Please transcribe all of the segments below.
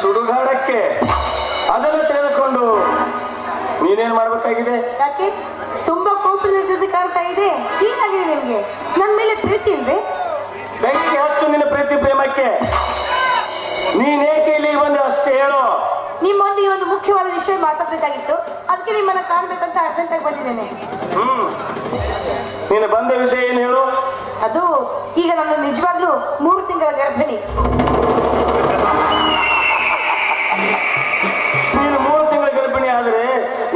ಸುಡುಗಾಡಕ್ಕೆ ಅದನ್ನು ತೆಗೆದುಕೊಂಡು ನೀನೇನ್ ಮಾಡ್ಬೇಕಾಗಿದೆ? ಯಾಕೆ ತುಂಬಾ ಕೋಪದಲ್ಲಿ ಕಾಣ್ತಾ ಇದೆ? ಹೀಗಾಗಿದೆ ನಿಮ್ಗೆ ನನ್ನ ಮೇಲೆ ಪ್ರೀತಿ ಇಲ್ವೇ? ಬೆಂಕಿ ಹಚ್ಚು ನಿನ್ನ ಪ್ರೀತಿ ಪ್ರೇಮಕ್ಕೆ. ನೀನೇಕೆ ಇಲ್ಲಿ ಬಂದು ಅಷ್ಟೇ ಹೇಳು. ನಿಮ್ಮೊಂದು ಈ ಒಂದು ಮುಖ್ಯವಾದ ವಿಷಯ ಮಾತಾಡಬೇಕಾಗಿತ್ತು, ಅದಕ್ಕೆ ನಿಮ್ಮನ್ನ ಕಾಣ್ಬೇಕಂತ ಅರ್ಜೆಂಟ್ ಆಗಿ ಬಂದಿದ್ದೇನೆ. ನೀನು ಬಂದ ವಿಷಯ ಏನು ಹೇಳು? ಅದು ಈಗ ನಾನು ನಿಜವಾಗ್ಲೂ 3 ತಿಂಗಳ ಗರ್ಭಿಣಿ. ನೀನು 3 ತಿಂಗಳ ಗರ್ಭಿಣಿ ಆದ್ರೆ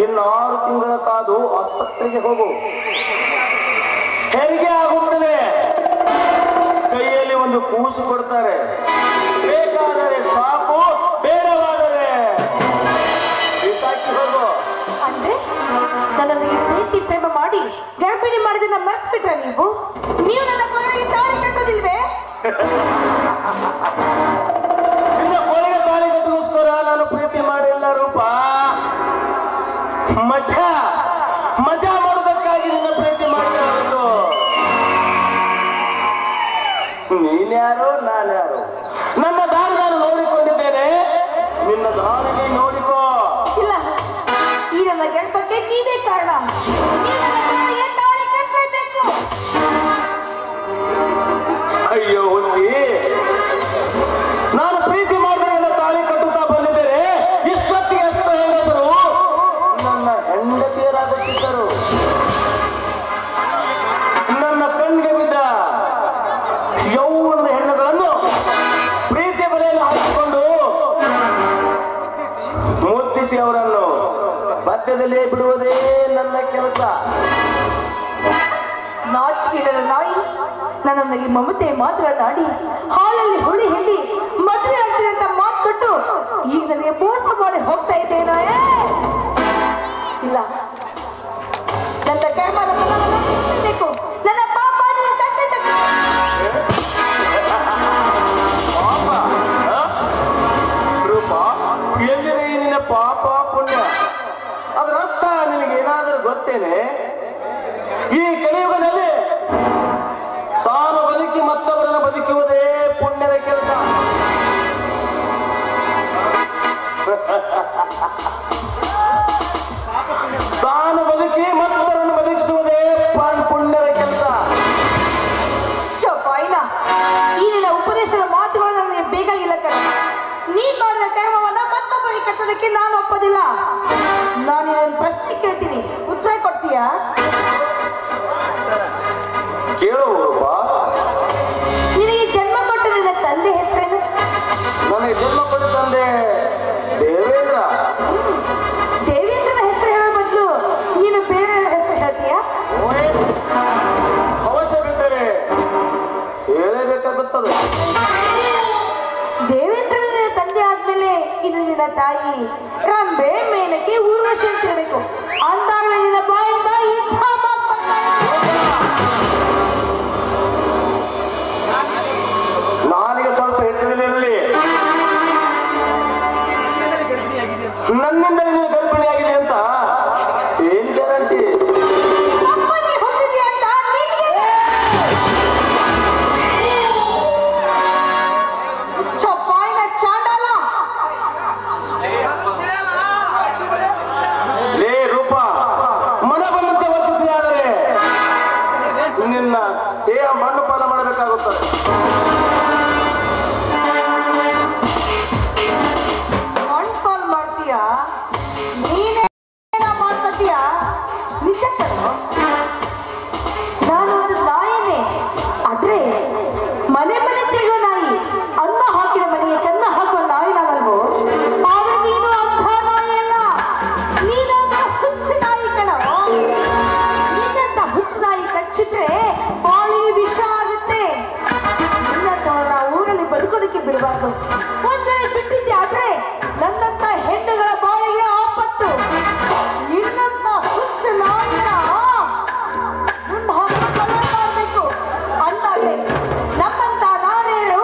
ಇನ್ನು 6 ತಿಂಗಳ ಕಾದು ಆಸ್ಪತ್ರೆಗೆ ಹೋಗು. ಹೆರಿಗೆ ಆಗುತ್ತದೆ, ಕೈಯಲ್ಲಿ ಒಂದು ಕೂಸು ಕೊಡ್ತಾರೆ. ಬೇಕಾದರೆ ಸಾಕು, ಬೇಡವಾದರೆ ಹೋಗು. ಅಂದ್ರೆ ನನ್ನನ್ನು ಈ ಪ್ರೀತಿ ಪ್ರೇಮ ಮಾಡಿ ಗರ್ಭಿಣಿ ಮಾಡಿದ ಮರ್ತ್ಬಿಟ್ರ ನೀವು ನನ್ನ ಕೊನೆಗೆ ತಾಳಿ ಕಟ್ಟೋದಿಲ್ವೇ? ನಿನ್ನ ಕೊನೆಗೆ ತಾಳಿ ಕಟ್ಟೋಸ್ಕರ ನಾನು ಪ್ರೀತಿ ಮಾಡಿಲ್ಲ ರೂಪ. ಮಜಾ ಮಾಡೋದಕ್ಕಾಗಿ ನಿನ್ನ ಪ್ರೀತಿ ಮಾಡಿದ್ದು. ನೀನ್ಯಾರು ನಾನ್ಯಾರು? ನನ್ನ ದಾರಿ ನಾನು ನೋಡಿಕೊಂಡಿದ್ದೇನೆ, ನಿನ್ನ ದಾರಿಗೆ ನೋಡಿಕೋ. ಇಲ್ಲ, ಈ ನನ್ನ ಗರ್ಭಕ್ಕೆ ನೀವೇ ಕಾರಣ. ತಾಳಿ ಕಟ್ಟಲೇಬೇಕು. ಅಯ್ಯೋ ಹುಚ್ಚಿ, ನಾನು ಪ್ರೀತಿ ಮಾಡಿದ ತಾಳಿ ಕಟ್ಟುತ್ತಾ ಬಂದಿದ್ದೇನೆ. ಇಷ್ಟೊತ್ತಿಗೆ ಎಷ್ಟು ಹೆಂಗಸರು ನನ್ನ ಹೆಂಡತಿಯರಾಗುತ್ತಿದ್ದರು. ನನ್ನ ಕಣ್ಣಿಗೆ ಬಿದ್ದ ಯೌವನದ ಹೆಣ್ಣುಗಳನ್ನು ಪ್ರೀತಿ ಬಲೆಯಲ್ಲಿ ಹಾಕಿಕೊಂಡು ಮುದ್ದಿಸಿ ಅವರನ್ನು ಮಧ್ಯದಲ್ಲೇ ಬಿಡುವುದೇ ನನ್ನ ಕೆಲಸ. ನಾಚಿಕೆಗಳ ನಾಯಿ ನನ್ನನ್ನು ಈ ಮಮತೆ ಮಾತ್ರ ನಾಡಿ ಹಾಲಲ್ಲಿ ಹುಳಿ ಹಿಂಡಿ ಮದುವೆ ಆಗ್ತದೆ ಅಂತ ಮಾತು ಕೊಟ್ಟು ಈಗ ನನಗೆ ಮೋಸ ಮಾಡಿ ಹೋಗ್ತಾ ಇದ್ದೇನೋ? ಇಲ್ಲ, ನನ್ನ ಕರ್ಮದ ಫಲವನ್ನು ತಿನ್ನಬೇಕು. ನನ್ನ ಪಾಪ ಎಲ್ಲಿದೆ ನಿನ್ನ ಪಾಪ ಪುಣ್ಯ? ಅದರ ಅರ್ಥ ನಿನಗೇನಾದರೂ ಗೊತ್ತೇನೆ? ಈ ಕಲಿಯುಗದಲ್ಲಿ ತಾನು ಬದುಕಿ ಮತ್ತೊಬ್ಬರನ್ನು ಬದುಕುವುದೇ ಪುಣ್ಯದ ಕೆಲಸ. ತಾನು ಬದುಕಿ ಮತ್ತೊಬ್ಬರನ್ನು ಬದುಕಿಸುವುದೇ ಪುಣ್ಯದ ಕೆಲಸ. ಚಪಾಯಿನ ಈ ನಿನ್ನ ಉಪದೇಶದ ಮಾತುಗಳು ನನಗೆ ಬೇಕಾಗಿಲ್ಲ ಕಣ. ನೀನ್ ಮಾಡಿದ ಕರ್ಮವನ್ನ ಮತ್ತೊಬ್ಬರಿಗೆ ಕಟ್ಟೋದಕ್ಕೆ ನಾನು ಒಪ್ಪೋದಿಲ್ಲ. ನಾನು ನಿನ್ನ ಪ್ರಶ್ನೆ ಕೇಳ್ತೀನಿ, ಉತ್ತರ ಕೊಡ್ತೀಯಾ? ಕೇಳುವಪ್ಪ. ನಿನಗೆ ಜನ್ಮ ಕೊಟ್ಟ ನಿನ್ನ ತಂದೆ ಹೆಸರೇನು? ನನಗೆ ಜನ್ಮ ಕೊಟ್ಟ ತಂದೆ ದೇವೇಂದ್ರ. ದೇವೇಂದ್ರನ ಹೆಸರು ಹೇಳೋ ಬದಲು ನೀನು ಬೇರೆ ಹೆಸರು ಹೇಳ್ತೀಯಾ? ಬರ್ತದೆ. ದೇವೇಂದ್ರನ ತಂದೆ ಆದ್ಮೇಲೆ ಇದು ನಿನ್ನ ತಾಯಿ ರಂಬೆ ಮೇನಕ್ಕೆ ಊರ್ವಶಿ ಅಂತ ಇರಬೇಕು. ಅಂದಾಗಲೇ ನಿನ್ನ ಬಾಯಿಂದ ಇಂಥ ಮಾತು ಬರ್ತಾ ಇದೆ. ನನಗೆ ಸ್ವಲ್ಪ ಹೆಚ್ಚಿನಲ್ಲಿ ನನ್ನಿಂದ ನೀನು ಗರ್ಭಿಣಿಯಾಗಿದೆ ಅಂತ ಏನ್ ಗ್ಯಾರಂಟಿ? ಅಪ್ಪನೇ ಹೊಂದಿದ್ಯಾ ಅಂತ ನಿನಗೆ ಚಪ್ಪಾಯಿನ ಚಾಂಡಾಲ. ಲೇ ರೂಪ, ಮನ ಬಂದಂತೆ ವರ್ತಿಸಿದರೆ ನಿನ್ನ ದೇಹ ಮಣ್ಣು ಪಾಲ ಮಾಡಬೇಕಾಗುತ್ತದೆ. ಕಾಲ್ ಮಾಡ್ತೀಯಾ? ನೀನೇ ಮಾಡ್ಕೊತೀಯಾ? ನಿಜ ಕಣೋ, ನಾನು ಒಂದು ನಾಯಿನೇ. ಆದ್ರೆ ಮನೆ ಮನೆ ತಿರುಗೋ ನಾಯಿ, ಅನ್ನ ಹಾಕಿದ ಮನೆಗೆ ಕನ್ನ ಹಾಕುವ ನಾಯಿ ನಾನಲ್ವೋ? ಆದ್ರೆ ನೀನು ಅಂಥ ನಾಯಿ ಅಲ್ಲ, ನೀನೊಂದು ಹುಚ್ಚು ನಾಯಿ ಕಣೋ. ನಿನ್ನಂತ ಹುಚ್ಚು ನಾಯಿ ಕಚ್ಚಿದ್ರೆ ಬಾಳಿಗೆ ವಿಷ ಆಗುತ್ತೆ. ನಿನ್ನಂತವನ್ನ ಊರಲ್ಲಿ ಬದುಕೋದಕ್ಕೆ ಬಿಡಬಾರ್ದು. ಒಂದ್ ವೇಳೆ ಬಿಟ್ಟಿದ್ದೆ ಆದ್ರೆ ನನ್ನಂತ ಹೆಣ್ಣುಗಳ ಬಾಳಿಗೆ ಆಪತ್ತು. ನಿನ್ನಂತ ಹುಚ್ಚು ನಾಯಿನ ಮುಂದೆ ಮಾಡಬೇಕು. ಅಂದಾಗೆ ನಮ್ಮಂತ ನಾನೇಳು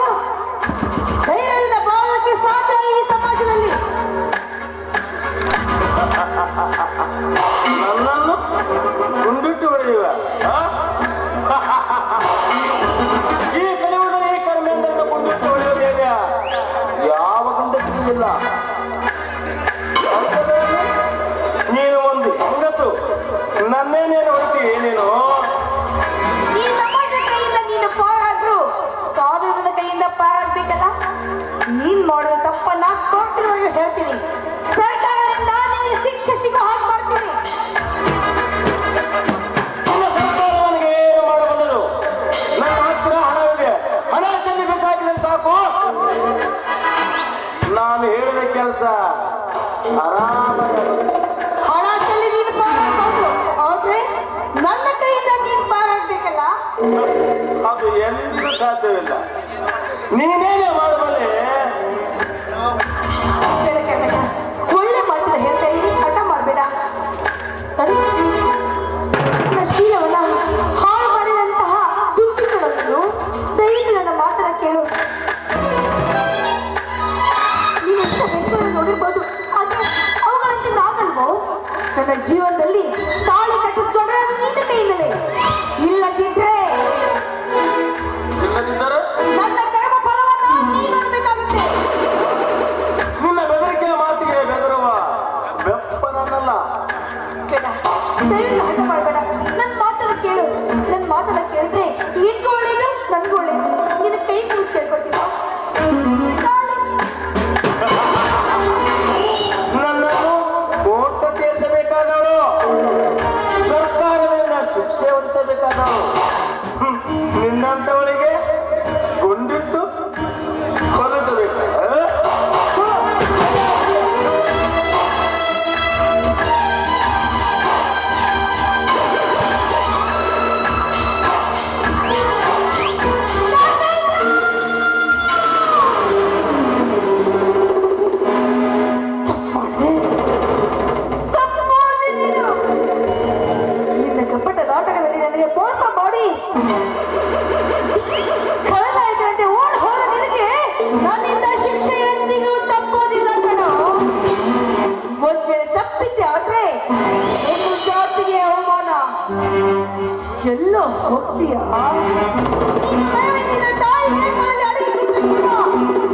ಧೈರ್ಯದಿಂದ ಬಾಳೋಕೆ ಸಾಧ್ಯ ಈ ಸಮಾಜದಲ್ಲಿ. ನನ್ನನ್ನು ಗುಂಡಿಟ್ಟು ಹೊಡೆಯುವ ಈ ಕಲಿಯುವುದನ್ನು ಈ ಕರ್ಮೆಂದನ್ನು ಗುಂಡಿಟ್ಟು ಹೊಡೆಯುವುದೇವ್ಯ ಯಾವ ಗಂಡ ಸಿಗುವುದಿಲ್ಲ. ನೀನು ಒಂದು ಹೆಂಗಸು, ನನ್ನೇನೇನು ಹೊಡ್ತೀವಿ ನೀನು? ಈ ಸಮಾಜದ ಕೈಯಿಂದ ನೀನು ಪಾರಾದ್ರು ಕಾನೂನಿನ ಕೈಯಿಂದ ಪಾರಾಗ್ಬೇಕಲ್ಲ. ನೀನ್ ಮಾಡೋ ತಪ್ಪನ್ನ ಕೋರ್ಟಿನವರೆಗೆ ಹೇಳ್ತೀನಿ. ಸರ್ಕಾರದಿಂದ ನಿನಗೆ ಶಿಕ್ಷೆ ಸಿಗೋ ಹಾಗೆ ಮಾಡ್ತೀನಿ. ನನ್ನ ಸರ್ಕಾರ ನನಗೆ ಏನು ಮಾಡಬಲ್ಲದು? ನನ್ನ ಹತ್ತಿರ ಹಣವಿದೆ, ಹಣ ಚೆಲ್ಲಿ ಬಿಸಾಕಿದ್ರೆ ಸಾಕು. ನಾನು ಹೇಳಿದ ಕೆಲಸ ಆರಾಮಾಗಿ ಹಣ ಚೆಲ್ಲಿ ನೀನು ಪಾರಾಗ್ಬೋದು, ಆದ್ರೆ ನನ್ನ ಕೈಯಿಂದ ನೀನು ಪಾರಾಗ್ಬೇಕಲ್ಲ. ಅದು ಎಂದಿಗೂ ಸಾಧ್ಯವಿಲ್ಲ. ನೀನೇನೇ ಮಾಡಬಲ್ಲೆ? ಬೇಡ, ಒಳ್ಳೆ ಮಾತಿನ ಹೇಳ್ತಾ ಇದ್ದೀನಿ, ಹಠ ಮಾಡಬೇಡ. ನನ್ನ ಶೀಲವನ್ನ ಹಾಳು ಮಾಡಿದಂತಹ ದುಂಬಿಗಳನ್ನು ದಯವಿಟ್ಟು ನನ್ನ ಮಾತನ್ನ ಕೇಳು. ನೀನು ಎಂತ ಹೆಣ್ಣುಗಳನ್ನು ನೋಡಿರ್ಬೋದು, ಆದ್ರೆ ಅವುಗಳಂತೆ ನಾನಲ್ವೋ? ನನ್ನ ಜೀವನದಲ್ಲಿ ತಾಳಿ ಕಟ್ಟಿಸ್ಕೊಂಡ್ರೆ ಅದು ನಿನ್ನ ಕೈಯಿಂದಲೇ. ಇಲ್ಲದಿದ್ರೆ ನನ್ನ ಕರ್ಮ ಫಲವನ್ನ ನೀನು ನೋಡ್ಬೇಕಾಗುತ್ತೆ. ನಿನ್ನ ಬೆದರಿಕೆ ಮಾತಿಗೆ ಬೆದರುವ ಬೆಪ್ಪನಲ್ಲ. ಬೇಡ, ದಯವಿಟ್ಟು ಹಠ ಮಾಡಬೇಡ. ನನ್ನ ಮಾತನ್ನ ಕೇಳು. ನನ್ನ ಮಾತನ್ನ ಕೇಳಿದ್ರೆ ನಿನ್ಗೂ ಒಳ್ಳೇದು, ನನ್ಗೂ ಒಳ್ಳೇದು. ನಿನ್ನ ಕೈ ಮುಗಿದು ಕೇಳ್ಕೊತೀವ. ನನ್ನನ್ನು ಕೋರ್ಟ್ ಕೇಳಿಸಬೇಕಾದವಳು, ಸರ್ಕಾರದಿಂದ ಶಿಕ್ಷೆ ಹೊರಿಸಬೇಕಾದವಳು. ನಿನ್ನಂತವಳಿಗೆ ಗುಂಡಿಟ್ಟು ಕೊಲಿಸಬೇಕು. ನಿನ್ನ ಕಪಟ ನಾಟಕದಲ್ಲಿ ನನಗೆ ಮೋಸ ಮಾಡಿ ಕಳೆದಾಯ್ತಂತೆ ಓಡ್ ಹೋದ ನಿನಗೆ ನನ್ನಿಂದ ಶಿಕ್ಷೆ ಎಂದಿಗೂ ತಪ್ಪೋದಿಲ್ಲ ಕಣೋ. ಒಂದ್ ವೇಳೆ ತಪ್ಪಿದ್ದೆ ಆದ್ರೆ ಒಂದು ಜಾತಿಗೆ ಅವಮಾನ. ಎಲ್ಲೋ ಹೋಗ್ತೀಯ? ನಿನ್ನ ತಾಯಿ ಕೈಗಳಲ್ಲಿ ಅಡಿಗೆ ಬಿಟ್ಟಿದ್ದೀಯ.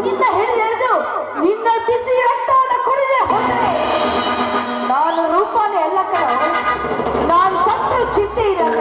ನಿನ್ನ ಹಿಡಿದು ನಿನ್ನ ಬಿಸಿ ರಕ್ತವನ್ನು ಕುಡಿದೇ ಹೋದರೆ ನಾನು ರೂಪಾನೇ ಅಲ್ಲ ಕಣೋ. ನಾನು ಸತ್ತು ಚಿಂತೆ ಇರಲ್ಲ.